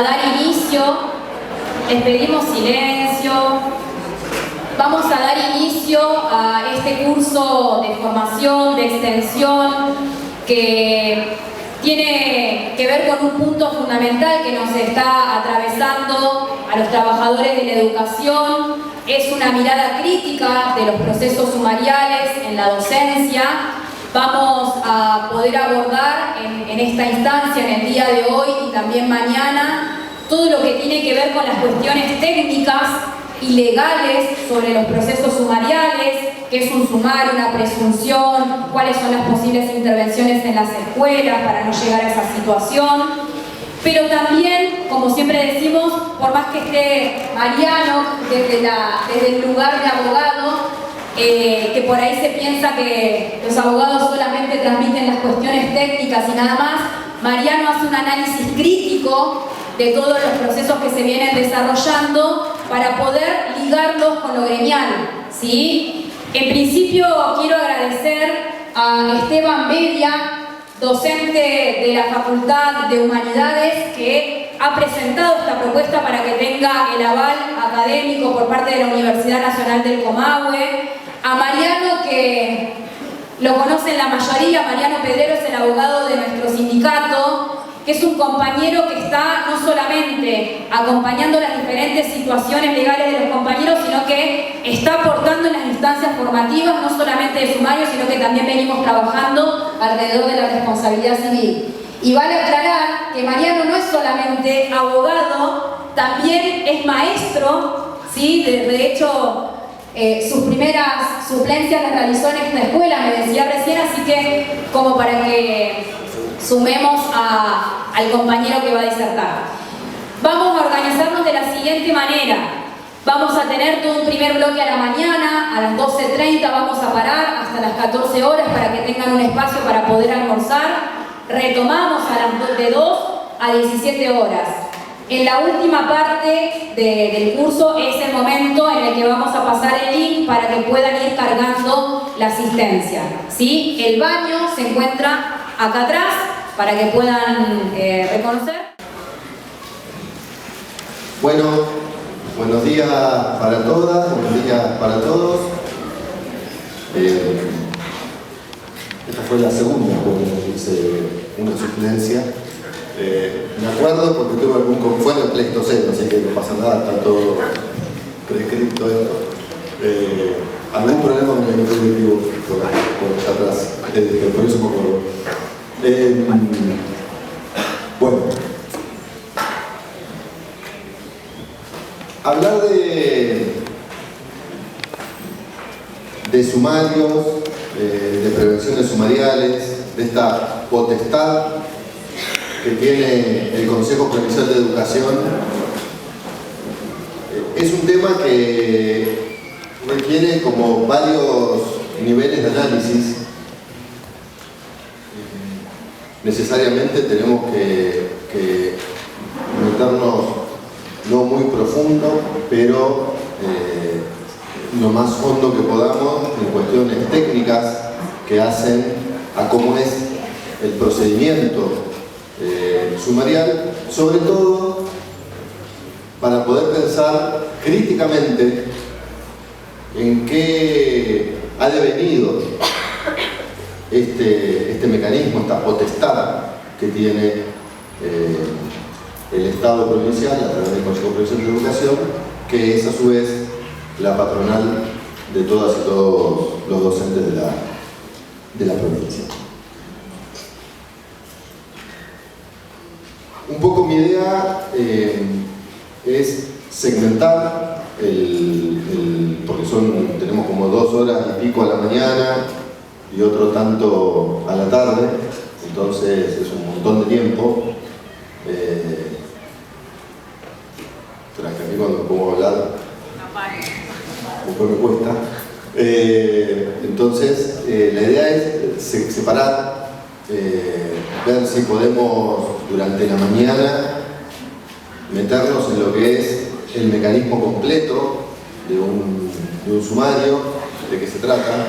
a dar inicio, les pedimos silencio, vamos a dar inicio a este curso de formación, de extensión, que tiene que ver con un punto fundamental que nos está atravesando a los trabajadores de la educación. Es una mirada crítica de los procesos sumariales en la docencia. Vamos a poder abordar en esta instancia, en el día de hoy y también mañana, todo lo que tiene que ver con las cuestiones técnicas y legales sobre los procesos sumariales, qué es un sumario, una presunción, cuáles son las posibles intervenciones en las escuelas para no llegar a esa situación. Pero también, como siempre decimos, por más que esté Mariano desde el lugar de abogado, que por ahí se piensa que los abogados solamente transmiten las cuestiones técnicas y nada más, Mariano hace un análisis crítico de todos los procesos que se vienen desarrollando para poder ligarlos con lo gremial, ¿sí? En principio quiero agradecer a Esteban Bedia, docente de la Facultad de Humanidades, que ha presentado esta propuesta para que tenga el aval académico por parte de la Universidad Nacional del Comahue, a Mariano, que lo conocen la mayoría. Mariano Pedrero es el abogado de nuestro sindicato, que es un compañero que está no solamente acompañando las diferentes situaciones legales de los compañeros, sino que está aportando en las instancias formativas, no solamente de sumario, sino que también venimos trabajando alrededor de la responsabilidad civil. Y vale aclarar que Mariano no es solamente abogado, también es maestro, ¿sí? De hecho, sus primeras suplencias las realizó en esta escuela, me decía recién, así que como para que sumemos al compañero que va a disertar. Vamos a organizarnos de la siguiente manera. Vamos a tener todo un primer bloque a la mañana, a las 12:30 vamos a parar hasta las 14 horas para que tengan un espacio para poder almorzar. Retomamos de 2 a 17 horas. En la última parte del curso es el momento en el que vamos a pasar el link para que puedan ir cargando la asistencia, ¿sí? El baño se encuentra acá atrás para que puedan reconocer. Bueno, buenos días para todas, buenos días para todos. Esta fue la segunda cuando hice una suplencia. Me acuerdo porque tuve algún fue en el Pleistoceno, así que no pasa nada, está todo prescrito esto. Algún problema con el colectivo por allá atrás, por eso me acuerdo. Bueno, hablar de sumarios, de prevenciones sumariales, de esta potestad que tiene el Consejo Provincial de Educación, es un tema que requiere como varios niveles de análisis. Necesariamente tenemos que meternos no muy profundo, pero lo más hondo que podamos en cuestiones técnicas que hacen a cómo es el procedimiento sumarial, sobre todo para poder pensar críticamente en qué ha devenido este mecanismo, esta potestad que tiene el Estado provincial a través del Consejo Provincial de Educación, que es a su vez la patronal de todas y todos los docentes de la provincia. Un poco mi idea es segmentar, porque tenemos como 2 horas y pico a la mañana y otro tanto a la tarde, entonces es un montón de tiempo. Tras que a mí cuando me pongo a hablar, después me cuesta. Entonces, la idea es separar, ver si podemos durante la mañana meternos en lo que es el mecanismo completo de un sumario, de qué se trata,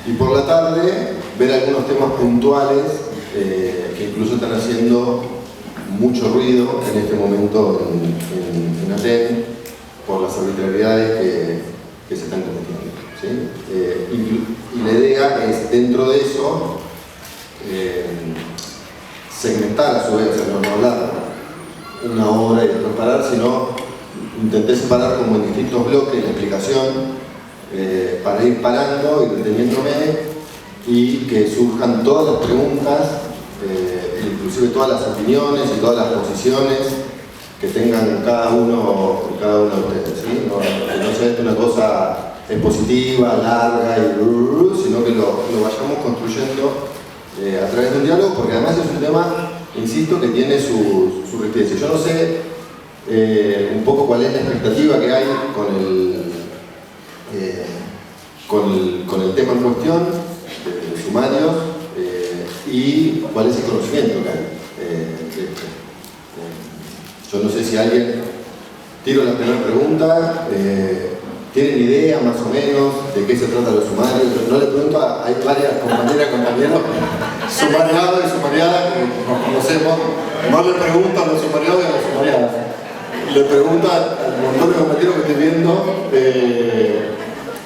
y por la tarde ver algunos temas puntuales que incluso están haciendo mucho ruido en este momento en Aten por las arbitrariedades que se están cometiendo, ¿sí? Y la idea es, dentro de eso, segmentar a su vez, no hablar una hora y después parar, sino intenté separar como en distintos bloques la explicación para ir parando y deteniéndome y que surjan todas las preguntas, inclusive todas las opiniones y todas las posiciones que tengan cada uno de ustedes, ¿sí? Que no sea una cosa expositiva, larga, sino que lo vayamos construyendo a través de un diálogo, porque además es un tema, insisto, que tiene su riqueza. Yo no sé un poco cuál es la expectativa que hay con el tema en cuestión, de sumarios, y cuál es el conocimiento que hay. Yo no sé si alguien, tiro la primera pregunta, ¿tienen idea más o menos de qué se trata los sumarios? No le pregunto, hay varias compañeras, compañeros, sumariados y sumariadas que nos conocemos. No le pregunto a los sumariados y a las sumariadas. Le pregunto al montón de compañeros que estoy viendo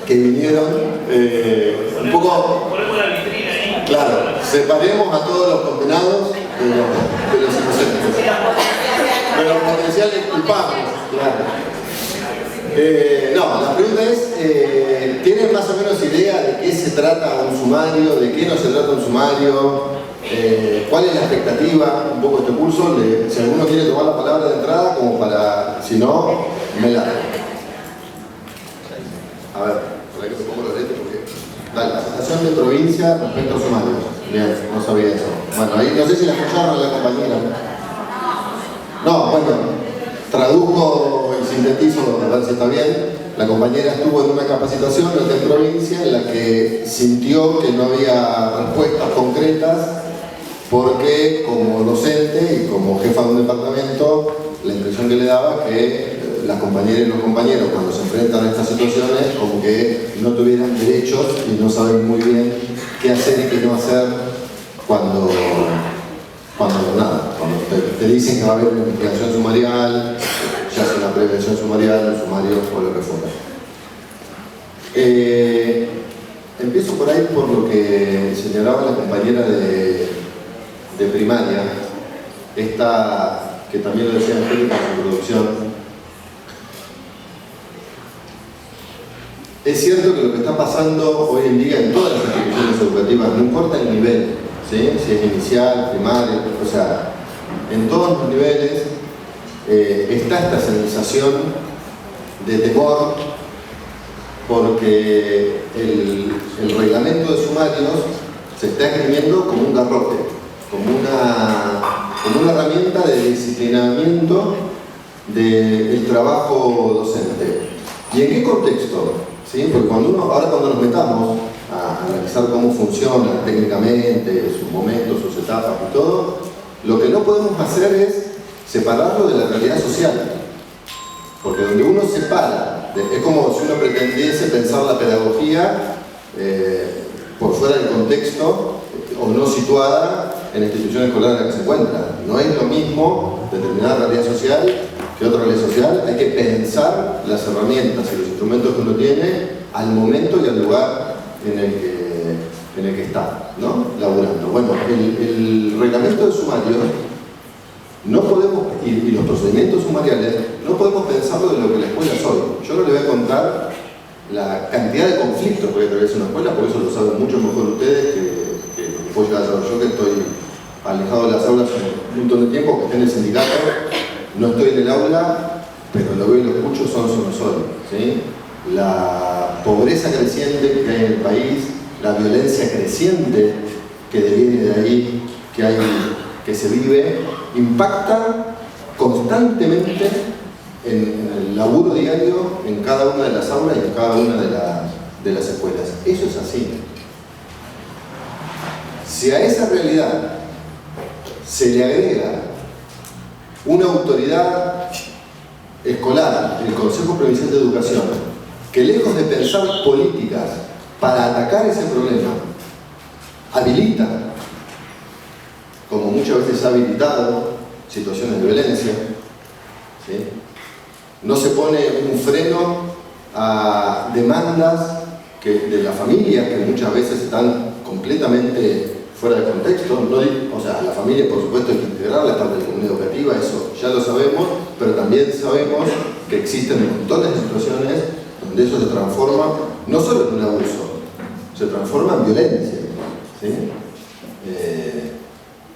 que vinieron un poco. Ponemos la vitrina ahí. Claro, separemos a todos los condenados de los inocentes. De los potenciales culpables, claro. No, la pregunta es, ¿tienen más o menos idea de qué se trata un sumario, de qué no se trata un sumario? ¿Cuál es la expectativa un poco de este curso? Si alguno quiere tomar la palabra de entrada, como para, si no, me largo. A ver, por ahí que me pongo los lentes porque... Dale, la sensación de provincia respecto a sumarios. Bien, no sabía eso. Bueno, ahí no sé si la escucharon a la compañera. No, bueno, tradujo y sintetizo, a ver si está bien. La compañera estuvo en una capacitación en provincia en la que sintió que no había respuestas concretas porque como docente y como jefa de un departamento, la impresión que le daba que las compañeras y los compañeros cuando se enfrentan a estas situaciones como que no tuvieran derechos y no saben muy bien qué hacer y qué no hacer cuando te dicen que va a haber una investigación sumarial, ya sea una prevención sumarial, un sumario o lo que fuera. Empiezo por ahí por lo que señalaba la compañera de primaria, esta que también lo decía Angélica en su producción. Es cierto que lo que está pasando hoy en día en todas las instituciones educativas, no importa el nivel, ¿sí? Si es inicial, primario, o sea, en todos los niveles está esta sensación de temor porque el reglamento de sumarios se está escribiendo como un garrote, como una herramienta de disciplinamiento del trabajo docente. ¿Y en qué contexto? ¿Sí? Porque ahora cuando nos metamos a analizar cómo funciona técnicamente, sus momentos, sus etapas y todo, lo que no podemos hacer es separarlo de la realidad social. Porque donde uno separa, es como si uno pretendiese pensar la pedagogía por fuera del contexto o no situada en la institución escolar en la que se encuentra. No es lo mismo determinada realidad social que otra realidad social. Hay que pensar las herramientas y los instrumentos que uno tiene al momento y al lugar en el que está, ¿no? Laburando. Bueno, el reglamento de sumarios no podemos, y los procedimientos sumariales, no podemos pensarlo de lo que la escuela es hoy. Yo no le voy a contar la cantidad de conflictos que atraviesa una escuela, por eso lo saben mucho mejor ustedes que puedo llegar a saber yo, que estoy alejado de las aulas un montón de tiempo, que estoy en el sindicato, no estoy en el aula, pero lo veo y lo escucho, son ¿sí? La pobreza creciente que hay en el país, la violencia creciente que deviene de ahí, que se vive, impacta constantemente en el laburo diario en cada una de las aulas y en cada una de las escuelas. Eso es así. Si a esa realidad se le agrega una autoridad escolar, el Consejo Provincial de Educación, que lejos de pensar políticas para atacar ese problema, habilita, como muchas veces ha habilitado, situaciones de violencia, ¿sí? No se pone un freno a demandas de las familias que muchas veces están completamente fuera de contexto. O sea, la familia, por supuesto, hay que integrarla, parte de la comunidad educativa, eso ya lo sabemos, pero también sabemos que existen montones de situaciones donde eso se transforma no solo en un abuso, se transforma en violencia, ¿sí?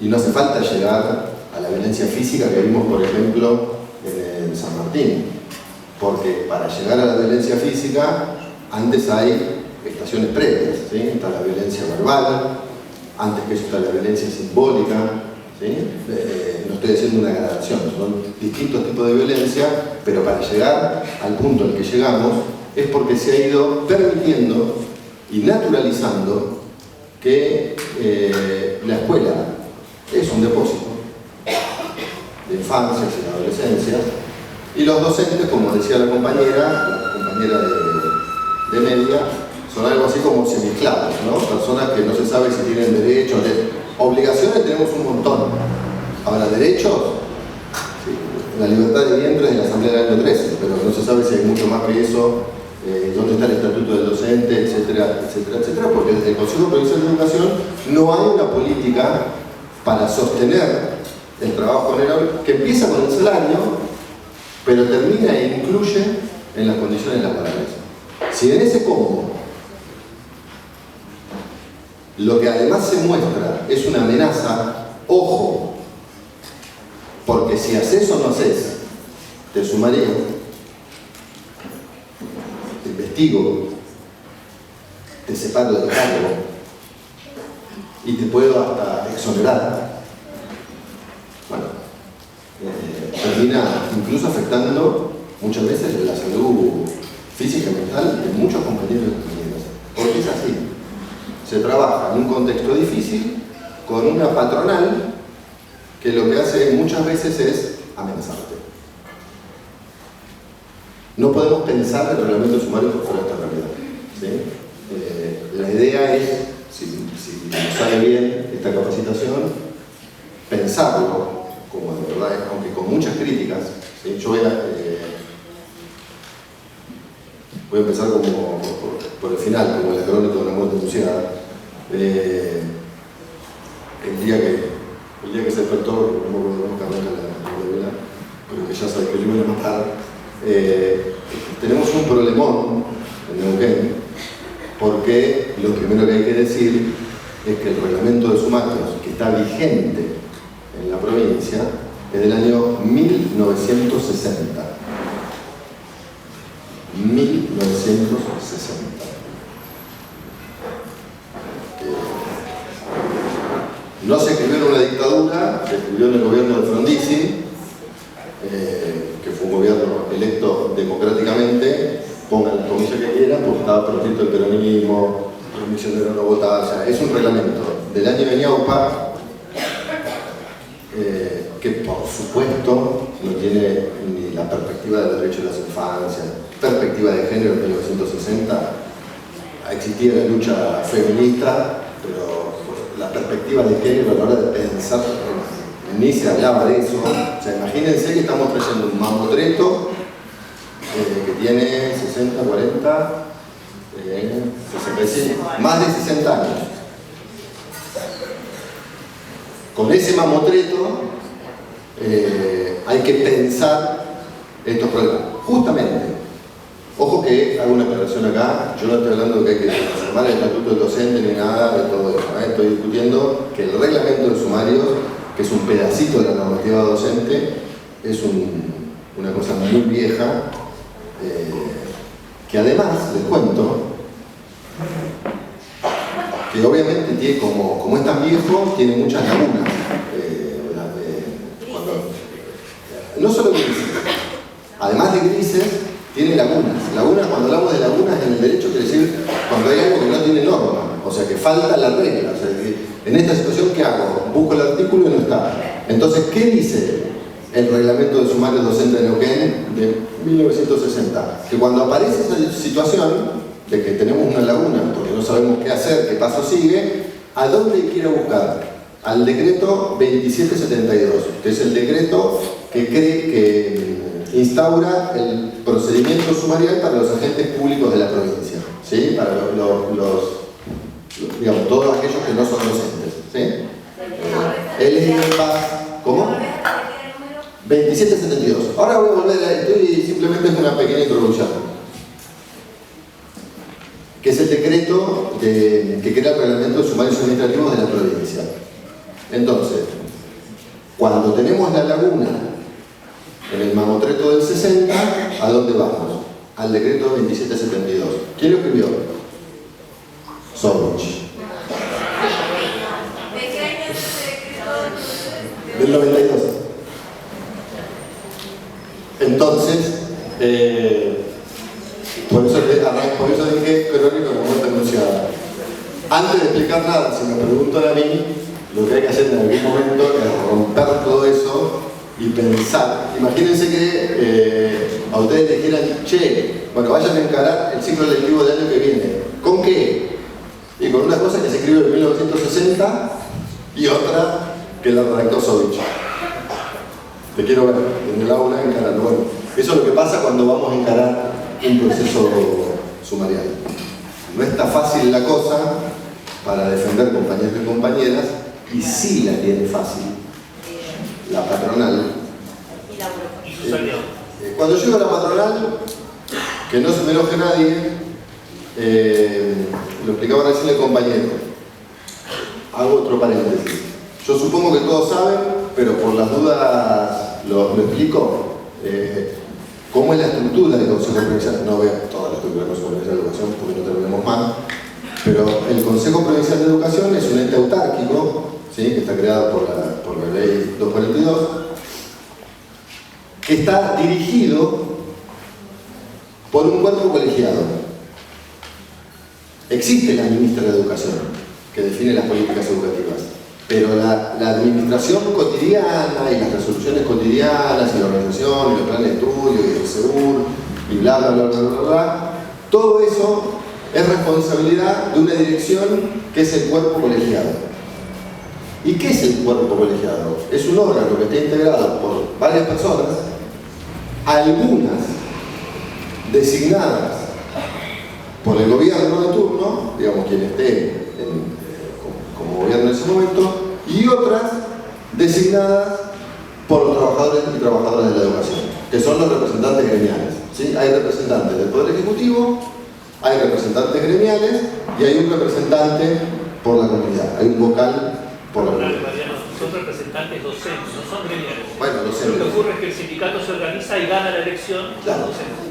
Y no hace falta llegar a la violencia física que vimos, por ejemplo, en San Martín, porque para llegar a la violencia física antes hay estaciones previas, ¿sí? Está la violencia verbal, antes que eso está la violencia simbólica, ¿sí? No estoy haciendo una gradación, son distintos tipos de violencia, pero para llegar al punto al que llegamos es porque se ha ido permitiendo y naturalizando que la escuela es un depósito de infancias y de adolescencias, y los docentes, como decía la compañera de media, son algo así como semiclavos, ¿no? Personas que no se sabe si tienen derechos, obligaciones tenemos un montón. Ahora, derechos, sí, la libertad de vientre de la Asamblea del año 13, pero no se sabe si hay mucho más que eso, dónde está el estatuto del docente, etcétera, etcétera, etcétera, porque desde el Consejo Provincial de Educación no hay una política para sostener el trabajo en el aula, que empieza con el salario, pero termina e incluye en las condiciones laborales. Si en ese combo lo que además se muestra es una amenaza, ojo, porque si haces o no haces, te sumaría, te investigo, te separo del cargo y te puedo hasta exonerar. Bueno, termina incluso afectando muchas veces la salud física y mental de muchos compañeros y compañeras, porque es así. Se trabaja en un contexto difícil con una patronal que lo que hace muchas veces es amenazarte. No podemos pensar el reglamento sumario por fuera de esta realidad, ¿sí? La idea es, si nos sale bien esta capacitación, pensarlo como de verdad, aunque con muchas críticas, ¿sí? Yo voy a empezar como por el final, como la crónica de una muerte anunciada. El día que se despertó, no me acuerdo cómo arranca la novela, pero que ya sabe que lo iban a matar, tenemos un problemón en Neuquén, porque lo primero que hay que decir es que el reglamento de sumarios que está vigente en la provincia es del año 1960. 1960. No se escribió en una dictadura, se escribió en el gobierno de Frondizi, que fue un gobierno electo democráticamente, pongan la comisión que quieran, porque estaba proscrito el peronismo, los misioneros no votaban, o sea, es un reglamento del año de Ñaupa, que por supuesto no tiene ni la perspectiva del derecho de las infancias, perspectiva de género. En 1960 existía la lucha feminista, pero la perspectiva de género a la hora de pensar, ni se hablaba de eso. O sea, imagínense que estamos trayendo un mamotreto que tiene 60, 40, 65, más de 60 años. Con ese mamotreto hay que pensar estos problemas. Justamente, ojo que hago una aclaración acá, yo no estoy hablando de que hay que transformar el estatuto del docente ni nada de todo eso, estoy discutiendo que el reglamento de sumarios, que es un pedacito de la normativa docente, es una cosa muy vieja, que además, les cuento, que obviamente tiene, como es tan viejo, tiene muchas lagunas. No solo grises, además de grises, tiene lagunas. Lagunas, cuando hablamos de lagunas en el derecho, quiere decir cuando hay algo que no tiene norma, o sea, que falta la regla. O sea, que en esta situación, ¿qué hago? Busco el artículo y no está. Entonces, ¿qué dice el reglamento de sumarios docente de Neuquén de 1960? Que cuando aparece esa situación de que tenemos una laguna porque no sabemos qué hacer, qué paso sigue, ¿a dónde hay que ir a buscar? al decreto 2772, que es el decreto que instaura el procedimiento sumarial para los agentes públicos de la provincia, ¿sí? Para digamos, todos aquellos que no son docentes, ¿sí? Él es ¿cómo? 2772. Ahora voy a volver a esto y simplemente es una pequeña introducción, que es el decreto que crea el reglamento de sumarios administrativos de la provincia. Entonces, cuando tenemos la laguna en el mamotreto del 60, ¿a dónde vamos? Al decreto 2772. ¿Quién lo escribió? Sovich. Del 92. Entonces, por eso dije crónica como muerte anunciada. Antes de explicar nada, si me preguntan a mí, lo que hay que hacer en algún momento es romper todo eso y pensar. Imagínense que a ustedes les dijeran, che, bueno, vayan a encarar el ciclo lectivo del año que viene. ¿Con qué? Y con una cosa que se escribe en 1960 y otra que la redactó Sovich. Te quiero ver en el aula encarando. Bueno, eso es lo que pasa cuando vamos a encarar un proceso sumarial. No está fácil la cosa para defender compañeros y compañeras, y sí la tiene fácil la patronal. Cuando llego a la patronal, que no se me enoje nadie, lo explicaba recién el compañero. Hago otro paréntesis. Yo supongo que todos saben, pero por las dudas lo explico. ¿Cómo es la estructura del Consejo Provincial? No veo toda la estructura del Consejo Provincial de Educación porque no terminemos más. Pero el Consejo Provincial de Educación es un ente autárquico, ¿sí? Que está creado por la ley 242, que está dirigido por un cuerpo colegiado. Existe la ministra de Educación, que define las políticas educativas, pero la administración cotidiana y las resoluciones cotidianas y la organización y los planes de estudio y el seguro y bla bla bla bla bla bla, todo eso es responsabilidad de una dirección que es el cuerpo colegiado. ¿Y qué es el cuerpo colegiado? Es un órgano que está integrado por varias personas, algunas designadas por el gobierno de turno, digamos quien esté como gobierno en ese momento, y otras designadas por los trabajadores y trabajadoras de la educación, que son los representantes gremiales, ¿sí? Hay representantes del Poder Ejecutivo, hay representantes gremiales y hay un representante por la comunidad, hay un vocal por la comunidad. Son representantes docentes, no son gremiales. Bueno, docentes. Lo que ocurre es que el sindicato se organiza y gana la elección. Claro,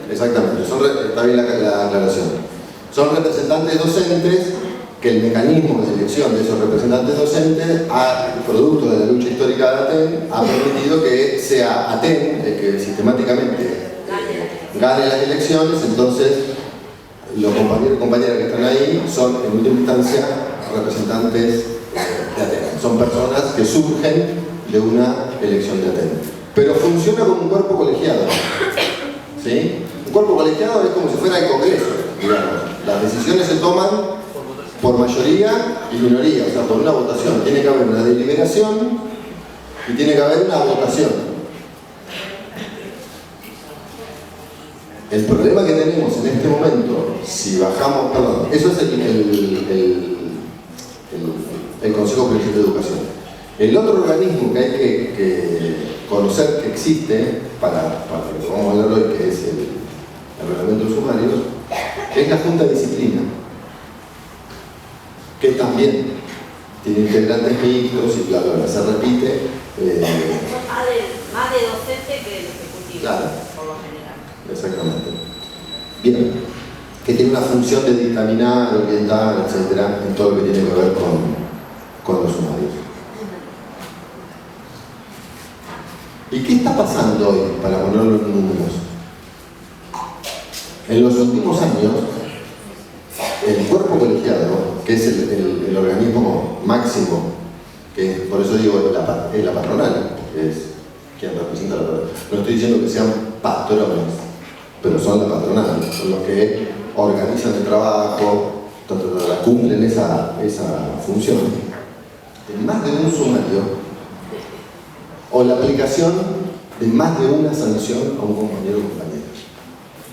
exactamente, está bien la aclaración. Son representantes docentes que el mecanismo de elección de esos representantes docentes, producto de la lucha histórica de ATEN, ha permitido que sea ATEN el que sistemáticamente gane las elecciones. Entonces los compañeros y compañeras que están ahí son en última instancia representantes de ATEN, son personas que surgen de una elección de ATEN, pero funciona como un cuerpo colegiado, ¿sí? Un cuerpo colegiado es como si fuera el Congreso, digamos. Las decisiones se toman por mayoría y minoría, o sea, por una votación. Tiene que haber una deliberación y tiene que haber una votación. El problema que tenemos en este momento, si bajamos, perdón, eso es el Consejo Provincial de Educación. El otro organismo que hay que conocer que existe, para lo que vamos a hablar hoy, que es el reglamento de sumarios, es la Junta de Disciplina, que también tiene integrantes mixtos y bla bla bla, se repite. Más de docente que el ejecutivo, claro, por lo general. Exactamente. Bien, que tiene una función de dictaminar, orientar, etcétera, en todo lo que tiene que ver con los sumarios. ¿Y qué está pasando hoy, para ponerlo en números? En los últimos años, el cuerpo colegiado, que es el organismo máximo, que por eso digo es la patronal, que es quien representa la patronal. No estoy diciendo que sean patrones, pero son la patronal, son los que organizan el trabajo, cumplen esa función. de más de un sumario o la aplicación de más de una sanción a un compañero o compañera.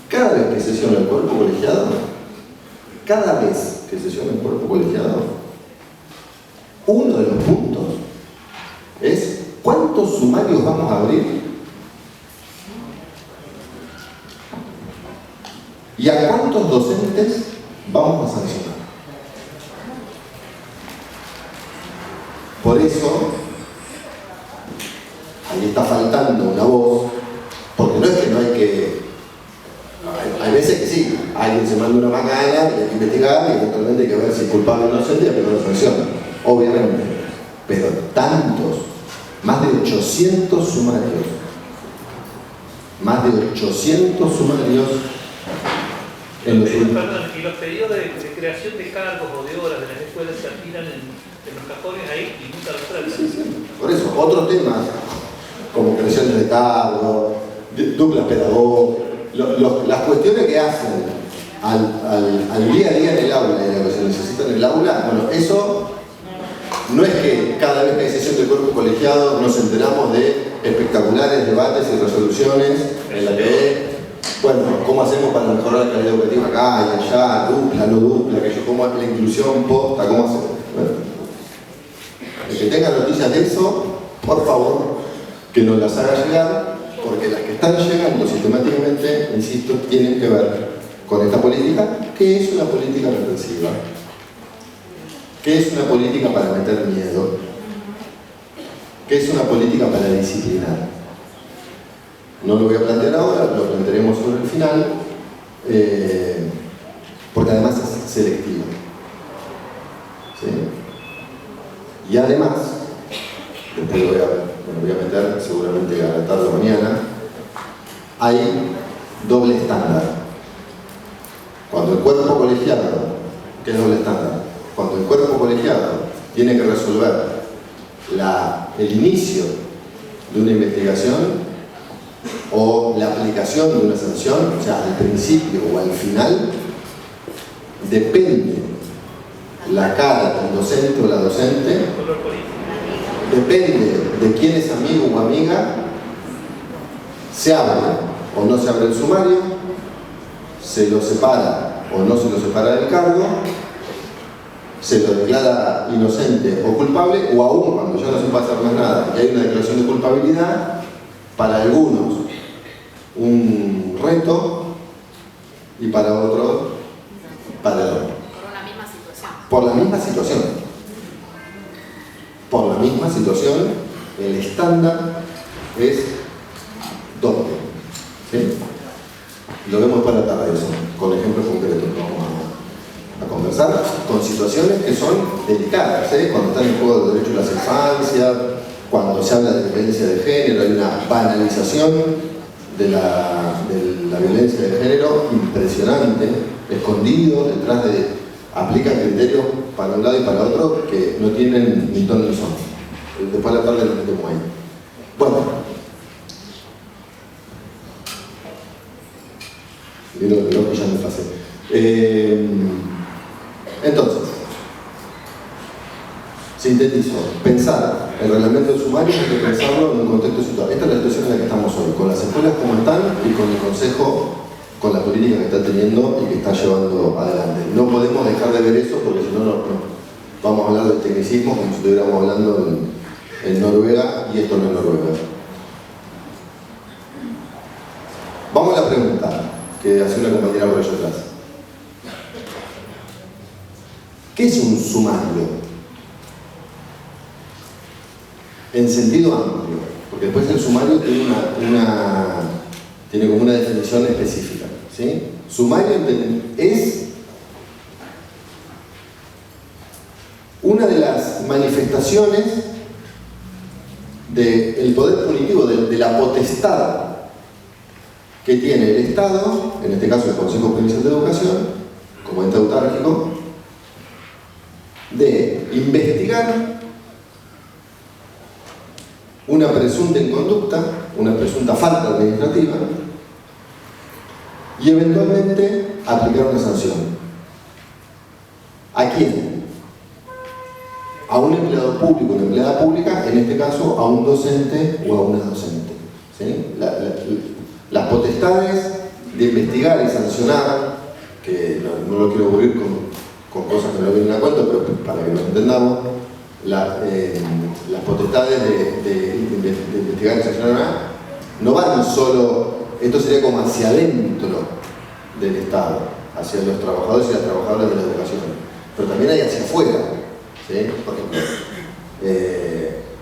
Cada vez que sesiona el cuerpo colegiado, uno de los puntos es ¿cuántos sumarios vamos a abrir? ¿Y a cuántos docentes vamos a sancionar? Por eso, ahí está faltando una voz, porque no es que no hay que... Hay veces que sí, alguien se manda una macana y hay que investigar y eventualmente hay que ver si es culpable o inocente y aplicar una sanción, obviamente. Pero tantos, más de 800 sumarios, en los últimos. Perdón, y los pedidos de creación de cargos o de horas de las escuelas se atiran en los cajones ahí y nunca los tratan. Sí. Por eso, otros temas, como creación de retardo, duplas pedagógicas, las cuestiones que hacen al día a día en el aula y lo que se necesita en el aula, bueno, eso no es que cada vez que hay sesión del cuerpo colegiado nos enteramos de espectaculares debates y resoluciones en la que, bueno, ¿cómo hacemos para mejorar la calidad educativa acá y allá? Dupla, no dupla, ¿cómo es la inclusión posta? ¿Cómo hacemos? Bueno, el que tenga noticias de eso, por favor, que nos las haga llegar, porque las que están llegando sistemáticamente, insisto, tienen que ver con esta política, que es una política represiva, que es una política para meter miedo, que es una política para disciplinar. No lo voy a plantear ahora, lo plantearemos sobre el final, porque además es selectivo. ¿Sí? Y además, después lo voy a meter seguramente a la tarde o mañana, hay doble estándar. Cuando el cuerpo colegiado, ¿qué es doble estándar? Cuando el cuerpo colegiado tiene que resolver el inicio de una investigación o la aplicación de una sanción, o sea, al principio o al final, depende la cara del docente o la docente, depende de quién es amigo o amiga, se abre o no se abre el sumario, se lo separa o no se lo separa del cargo, se lo declara inocente o culpable, o aún cuando ya no se puede hacer más nada y hay una declaración de culpabilidad, para algunos un reto y para otros perdón. Por la misma situación. Por la misma situación, el estándar es doble. ¿Sí? Lo vemos para la tarde eso, con ejemplos concretos que vamos a conversar, con situaciones que son delicadas, cuando están en juego los derechos de las infancias, cuando se habla de violencia de género, hay una banalización de la violencia de género impresionante, escondido detrás de, aplican criterios para un lado y para otro que no tienen ni ton ni son. Después de la tarde lo metemos ahí. Bueno, miro el reloj que ya me pasé. Entonces, sintetizo, pensar el reglamento del sumario hay que pensarlo en un contexto situado. Esta es la situación en la que estamos hoy, con las escuelas como están y con el Consejo, con la política que está teniendo y que está llevando adelante. No podemos dejar de ver eso porque si no, vamos a hablar del tecnicismo como si estuviéramos hablando en Noruega y esto no es Noruega. Vamos a la pregunta que hace una compañera por allá atrás. ¿Qué es un sumario? En sentido amplio, porque después el sumario tiene como una definición específica. ¿Sí? Sumario es una de las manifestaciones del poder punitivo, de la potestad que tiene el Estado, en este caso el Consejo Provincial de Educación, como ente autárquico, de investigar una presunta inconducta, una presunta falta administrativa y eventualmente aplicar una sanción. ¿A quién? a un empleado público, una empleada pública, en este caso a un docente o a una docente. ¿Sí? Las potestades de investigar y sancionar, que no lo quiero aburrir con cosas que no vienen a cuento, pero para que nos entendamos, las potestades de investigar y sancionar no van solo, esto sería como hacia adentro del Estado, hacia los trabajadores y las trabajadoras de la educación, pero también hay hacia afuera. ¿Sí? Por ejemplo,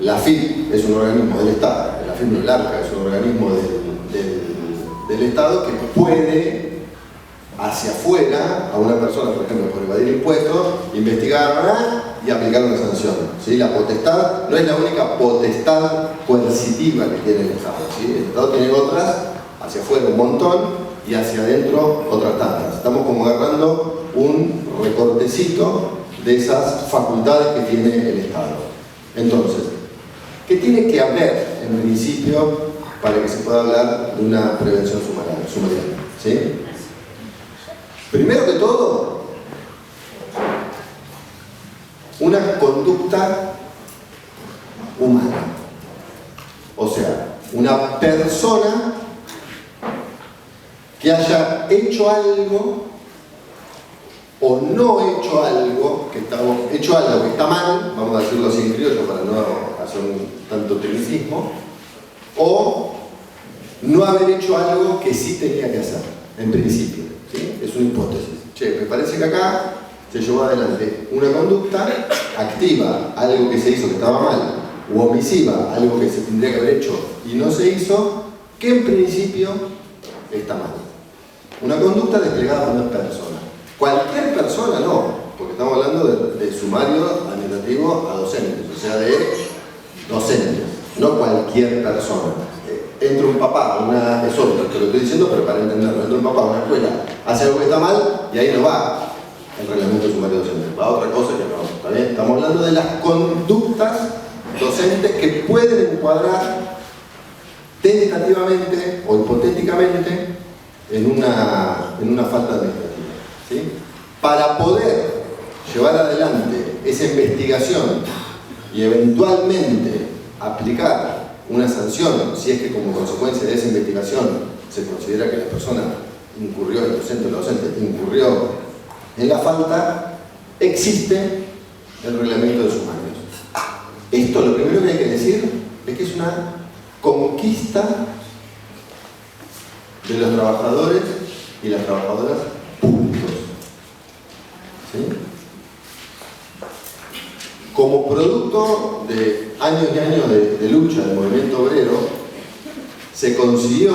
la AFIP es un organismo del Estado, la AFIP no es LARCA, es un organismo del Estado que puede hacia afuera a una persona, por ejemplo, por evadir impuestos, investigarla y aplicar una sanción. ¿Sí? La potestad no es la única potestad coercitiva que tiene el Estado. ¿Sí? El Estado tiene otras, hacia afuera un montón y hacia adentro otras tantas. Estamos como agarrando un recortecito de esas facultades que tiene el Estado. Entonces, ¿qué tiene que haber en principio para que se pueda hablar de una prevención sumarial? ¿Sí? Primero que todo, una conducta humana. O sea, una persona que haya hecho algo o no hecho algo que está mal, vamos a decirlo así en criollo para no hacer un tanto tecnicismo, o no haber hecho algo que sí tenía que hacer, en principio. ¿Sí? Es una hipótesis. Che, me parece que acá se llevó adelante una conducta activa, algo que se hizo que estaba mal, o omisiva, algo que se tendría que haber hecho y no se hizo, que en principio está mal. Una conducta desplegada por una persona. Cualquier persona no, porque estamos hablando de sumario administrativo a docentes, o sea, de docentes, no cualquier persona. Entra un papá, es otro, te lo estoy diciendo, pero para entenderlo, entra un papá a una escuela, hace algo que está mal y ahí no va el reglamento de sumario docente, va a otra cosa que no, ¿está bien? Estamos hablando de las conductas docentes que pueden encuadrar tentativamente o hipotéticamente en una falta administrativa. ¿Sí? Para poder llevar adelante esa investigación y eventualmente aplicar una sanción, si es que como consecuencia de esa investigación se considera que la persona incurrió, el docente o la docente incurrió en la falta, existe el reglamento de sumarios. Esto lo primero que hay que decir es que es una conquista de los trabajadores y las trabajadoras públicos. ¿Sí? Como producto de años y años de lucha del movimiento obrero, se consiguió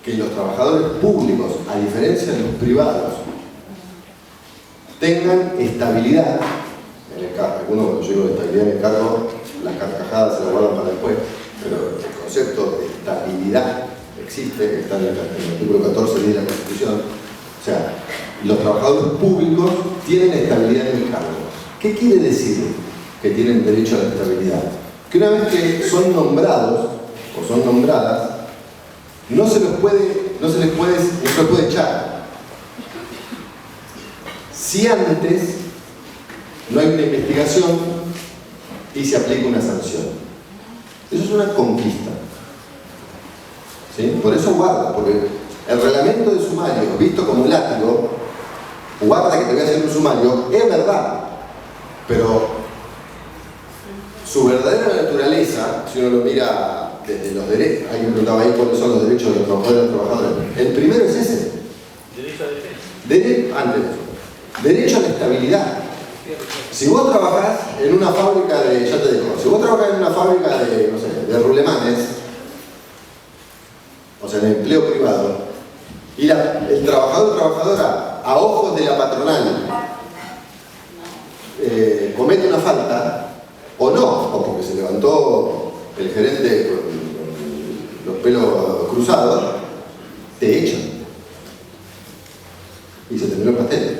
que los trabajadores públicos, a diferencia de los privados, tengan estabilidad en el cargo. Algunos, cuando yo digo estabilidad en el cargo, las carcajadas se las guardan para después, pero el concepto de estabilidad existe, está en el artículo 14 de la Constitución. O sea, los trabajadores públicos tienen estabilidad en el cargo. ¿Qué quiere decir que tienen derecho a la estabilidad? Que una vez que son nombrados o son nombradas, no se les puede echar. Si antes no hay una investigación y se aplica una sanción. Eso es una conquista. ¿Sí? Por eso guarda, porque el reglamento de sumario, visto como un látigo, guarda que te voy a hacer un sumario, es verdad, pero su verdadera naturaleza, si uno lo mira desde los derechos, alguien preguntaba ahí cuáles son los derechos de los trabajadores y las trabajadoras, el primero es ese. Derecho a defensa. Antes de eso. Derecho a la estabilidad. Si vos trabajás en una fábrica de, ya te digo, si vos trabajás en una fábrica de, no sé, de rulemanes, o sea, en empleo privado, y el trabajador o trabajadora, a ojos de la patronal, comete una falta, o no, o porque se levantó el gerente con los pelos cruzados, te echan. Y se terminó el pastel.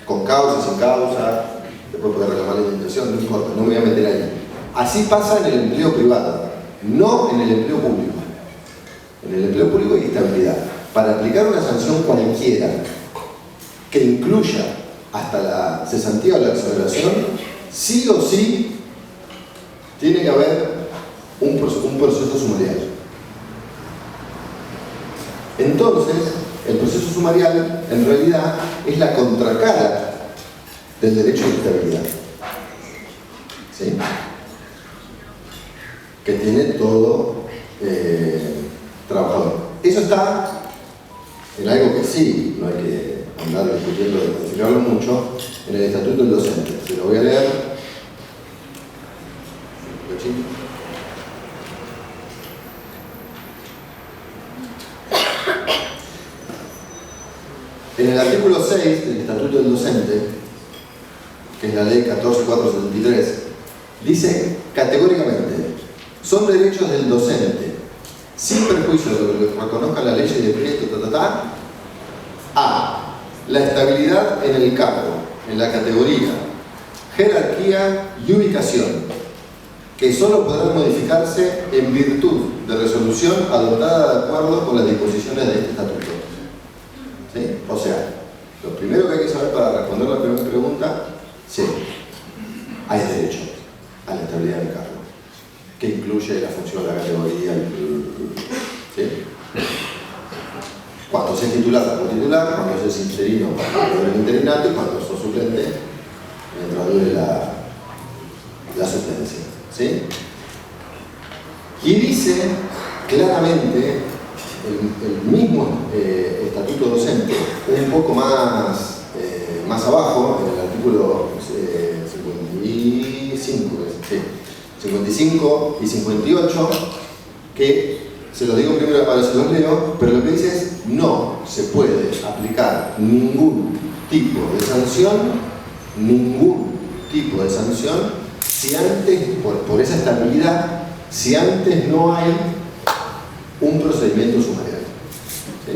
Con causa, sin causa, después poder reclamar la indemnización, no importa, no me voy a meter ahí. Así pasa en el empleo privado, no en el empleo público. En el empleo público hay estabilidad. Para aplicar una sanción cualquiera que incluya hasta la cesantía o la exoneración, sí o sí tiene que haber un proceso sumarial. Entonces, el proceso sumarial en realidad es la contracara del derecho de estabilidad, ¿sí? Que tiene todo trabajador. Eso está en algo que sí, no hay que andar discutiendo de considerarlo mucho, en el Estatuto del Docente. Se lo voy a leer. En el artículo 6 del Estatuto del Docente, que es la ley 14.473, dice categóricamente: son derechos del docente, sin perjuicio de lo que reconozca la ley de decreto, a la estabilidad en el cargo, en la categoría, jerarquía y ubicación, que solo podrán modificarse en virtud de resolución adoptada de acuerdo con las disposiciones de este estatuto. ¿Sí? O sea, lo primero que hay que saber para responder la primera pregunta, sí, hay derecho a la estabilidad del cargo, que incluye la función de la categoría, ¿sí? Cuando se es titular como titular, cuando se es interino cuando dure el interinato, y cuando sos suplente mientras dure la suplencia, ¿sí? Y dice claramente el mismo estatuto docente, un poco más abajo, en el artículo 55 y 58, que se los digo primero para si los leo, pero lo que dice es: no se puede aplicar ningún tipo de sanción, si antes, por esa estabilidad, si antes no hay un procedimiento sumarial. ¿Sí?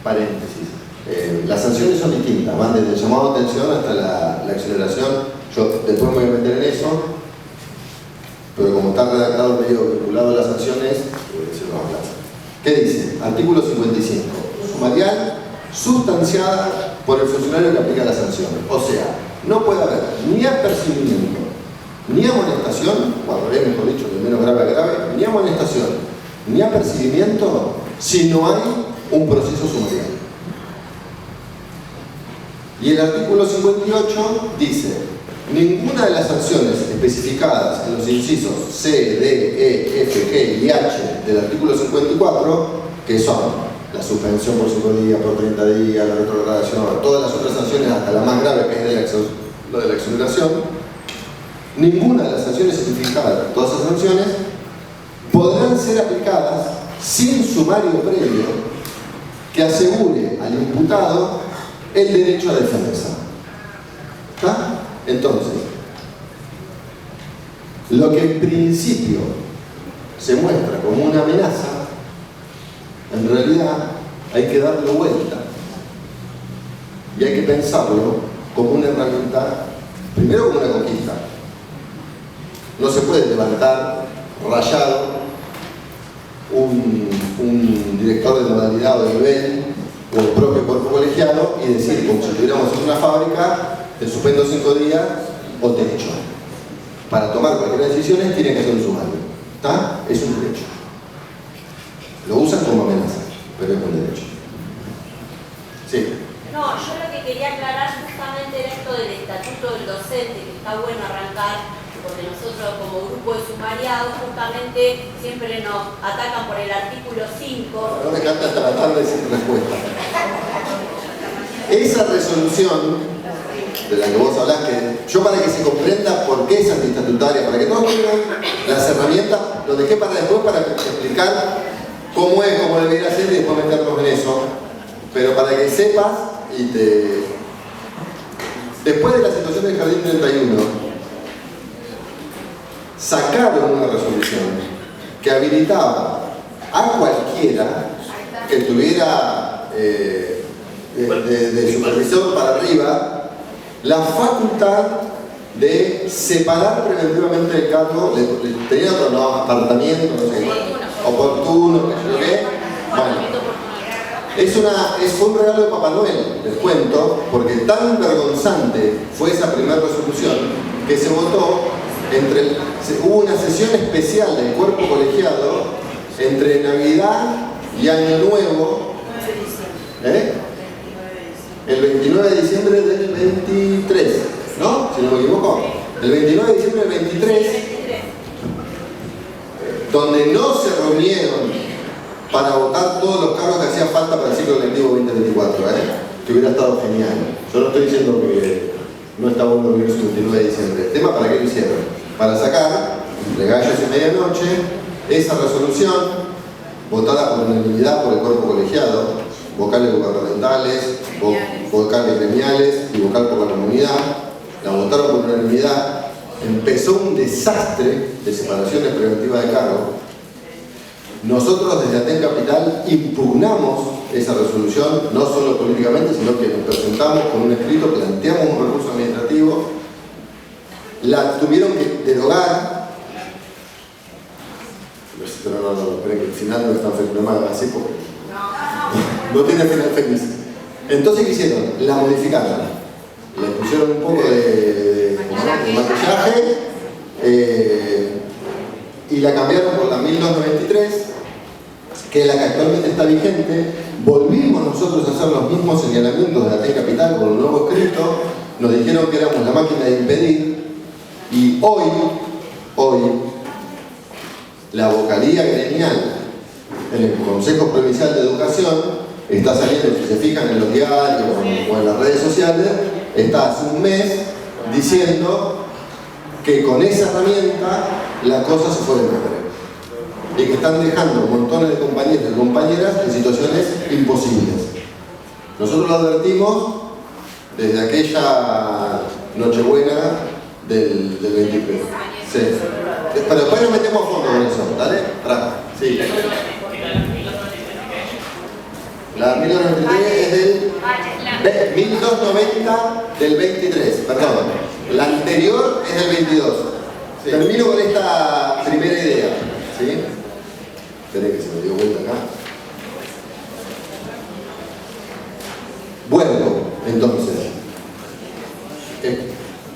Paréntesis. Las sanciones son distintas, van desde el llamado de atención hasta la exoneración. Yo después me voy a meter en eso, pero como está redactado medio vinculado a las sanciones, se lo habla. ¿Qué dice? Artículo 55. Sumarial sustanciada por el funcionario que aplica la sanción. O sea, no puede haber ni apercibimiento, ni amonestación, cuando es, mejor dicho, de menos grave a grave, ni amonestación, ni apercibimiento, si no hay un proceso sumarial. Y el artículo 58 dice: ninguna de las sanciones especificadas en los incisos C, D, E, F, G y H del artículo 54, que son la suspensión por 5 días, por 30 días, la retrogradación, todas las otras sanciones, hasta la más grave, que es la de la exoneración, ninguna de las sanciones especificadas, todas esas sanciones, podrán ser aplicadas sin sumario previo que asegure al imputado el derecho a defensa. ¿Está? Entonces, lo que en principio se muestra como una amenaza, en realidad hay que darle vuelta y hay que pensarlo como una herramienta, primero como una conquista. No se puede levantar rayado un director de modalidad o de nivel o el propio cuerpo colegiado y decir, como si estuviéramos en una fábrica: te suspendo 5 días o te echo. Para tomar cualquier decisión tiene que ser un sumario. ¿Está? Es un derecho. Lo usan como amenaza, pero es un derecho. Sí. No, yo lo que quería aclarar justamente era esto del estatuto del docente, que está bueno arrancar, porque nosotros como grupo de sumariados justamente siempre nos atacan por el artículo 5. No me encanta tratar de decir respuesta. Esa resolución de la que vos hablás, que yo, para que se comprenda por qué es antiestatutaria, para que todos tengan las herramientas, lo dejé para después para explicar cómo es, cómo debería ser y después meternos en eso, pero para que sepas y te... Después de la situación del Jardín 31, sacaron una resolución que habilitaba a cualquiera que tuviera de supervisor para arriba la facultad de separar preventivamente el cargo. Tenía otro nombre, apartamiento, no sé, oportuno, qué sé yo qué. Bueno, Fue un regalo de Papá Noel, les cuento, porque tan vergonzante fue esa primera resolución que se votó hubo una sesión especial del cuerpo colegiado entre Navidad y Año Nuevo, el 29 de diciembre del 23, ¿no? Si no me equivoco. El 29 de diciembre del 23, donde no se reunieron para votar todos los cargos que hacía falta para el ciclo electivo 2024, que hubiera estado genial. Yo no estoy diciendo que no está bueno reunirse el 29 de diciembre. ¿El tema para qué lo hicieron? Para sacar, entre gallos y medianoche, esa resolución votada por unanimidad por el cuerpo colegiado, vocales gubernamentales, vocales gremiales y vocal por la comunidad. La votaron por unanimidad. Empezó un desastre de separaciones preventivas de cargo. Nosotros desde Aten Capital impugnamos esa resolución, no solo políticamente, sino que nos presentamos con un escrito, planteamos un recurso administrativo, la tuvieron que derogar. No, esperen que el final no es tan feliz, no me hagan así porque no tiene final feliz. Entonces, ¿qué hicieron? La modificaron. Le pusieron un poco de maquillaje y la cambiaron por la 1293, que es la que actualmente está vigente. Volvimos nosotros a hacer los mismos señalamientos de Aten Capital con un nuevo escrito. Nos dijeron que éramos la máquina de impedir, y hoy la vocalía gremial en el Consejo Provincial de Educación está saliendo, si se fijan en los diarios o en las redes sociales, está hace un mes diciendo que con esa herramienta la cosa se puede mejorar y que están dejando montones de compañeros y compañeras en situaciones imposibles. Nosotros lo advertimos desde aquella Nochebuena del 23. Sí. Pero después nos metemos a fondo con eso, ¿dale? Sí. La 1293 es del 1290 del 23, perdón. La anterior es del 22. Sí. Termino con esta primera idea. ¿Sí? Esperé que se me dio vuelta acá. Bueno, entonces,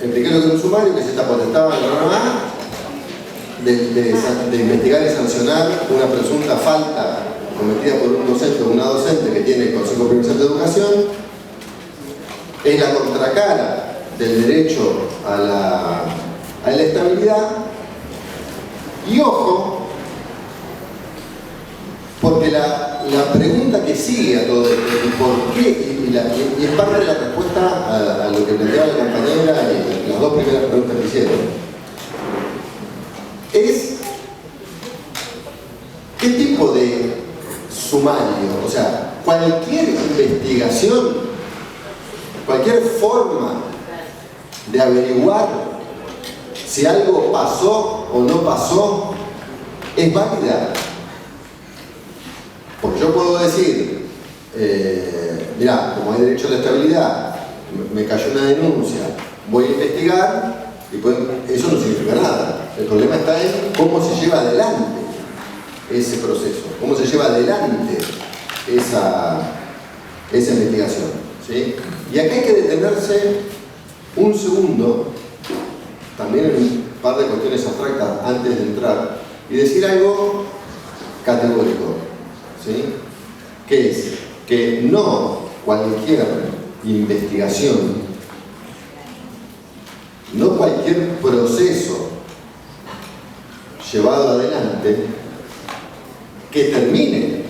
expliqué lo que es un sumario, que es esta potestad de investigar y sancionar una presunta falta cometida por un docente o una docente que tiene el Consejo Provincial de Educación. Es la contracara del derecho a la estabilidad. Y ojo, porque la pregunta que sigue a todo esto, y por qué, y es parte de la respuesta a lo que planteaba la compañera y las dos primeras preguntas que hicieron, es ¿qué tipo de sumario? O sea, cualquier investigación, cualquier forma de averiguar si algo pasó o no pasó, es válida. Porque yo puedo decir, mirá, como hay derecho a la estabilidad, me cayó una denuncia, voy a investigar, y eso no significa nada. El problema está en cómo se lleva adelante ese proceso, cómo se lleva adelante esa investigación, ¿sí? Y acá hay que detenerse un segundo, también en un par de cuestiones abstractas antes de entrar, y decir algo categórico, ¿sí? Que es que no cualquier investigación, no cualquier proceso llevado adelante que termine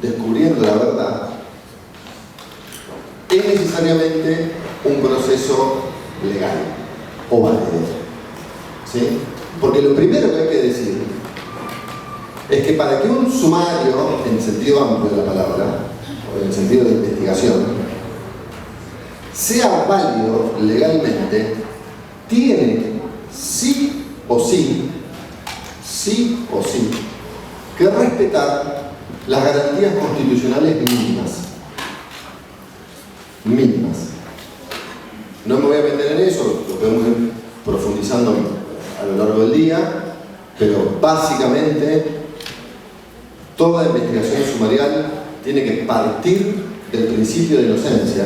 descubriendo la verdad es necesariamente un proceso legal o válido, ¿sí? Porque lo primero que hay que decir es que para que un sumario, en el sentido amplio de la palabra, o en el sentido de investigación, sea válido legalmente, tiene sí o sí, que respetar las garantías constitucionales mínimas. No me voy a meter en eso, lo podemos ir profundizando a lo largo del día, pero básicamente toda investigación sumarial tiene que partir del principio de inocencia,